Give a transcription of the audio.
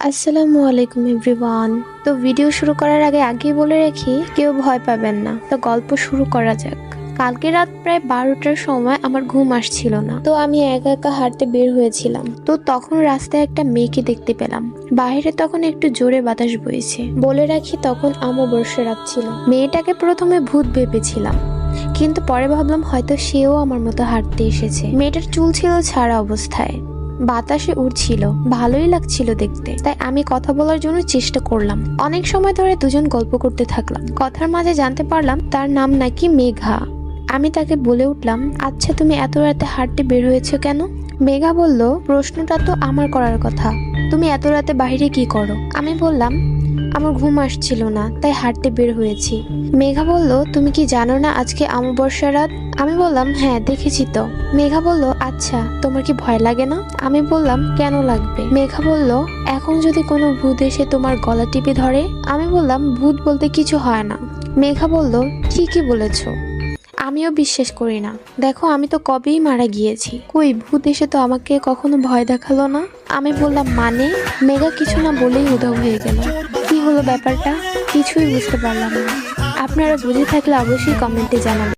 আসসালামু আলাইকুম এভরিওয়ান। তো ভিডিও শুরু করার আগেই বলে রাখি, কেউ ভয় পাবেন না। তো গল্প শুরু করা যাক। কালকে রাত প্রায় 12টার সময় আমার ঘুম আসছিল না, তো আমি একা একা হাঁটতে বের হয়েছিলাম। তো তখন রাস্তায় একটা মেয়েকে দেখতে পেলাম। বাইরে তখন একটু জোরে বাতাস বইছে। বলে রাখি, তখন অমাবস্যা রাত ছিল। মেয়েটাকে প্রথমে ভূত ভেবেছিলাম, কিন্তু পরে ভাবলাম হয়তো সেও আমার মতো হাঁটতে এসেছে। মেয়েটার চুল ছিল ছাড়া অবস্থায়, বাতাসে উড়ছিল, ভালোই লাগছিল দেখতে। তাই আমি কথা বলার জন্য চেষ্টা করলাম। অনেক সময় ধরে দুজন গল্প করতে থাকলাম। কথার মাঝে জানতে পারলাম তার নাম নাকি মেঘা। আমি তাকে বলে উঠলাম, আচ্ছা তুমি এত রাতে হাঁটতে বের হয়েছো কেন? মেঘা বলল, প্রশ্নটা তো আমার করার কথা, তুমি এত রাতে বাইরে কি করো? আমি বললাম, আমার ঘুম আসছিল না, তাই হাঁটতে বের হয়েছি। মেঘা বলল, তুমি কি জানো না আজকে অমাবস্যা রাত? আমি বললাম, হ্যাঁ দেখেছি তো। মেঘা বলল, আচ্ছা তোমার কি ভয় লাগে না? আমি বললাম, কেন লাগবে? মেঘা বলল, এখন যদি কোনো ভূত এসে তোমার গলা টিপে ধরে? আমি বললাম, ভূত বলতে কিছু হয় না। মেঘা বলল, ঠিকই বলেছো, আমিও বিশ্বাস করি না। দেখো, আমি তো কবেই মারা গিয়েছি, কই ভূত এসে তো আমাকে কখনো ভয় দেখালো না। আমি বললাম, মানে? মেঘা কিছু না বলেই উধাও হয়ে গেল। কি হলো ব্যাপারটা? কিছুই বুঝতে পারলাম না। আপনারা বুঝে থাকলে অবশ্যই কমেন্টে জানাবেন।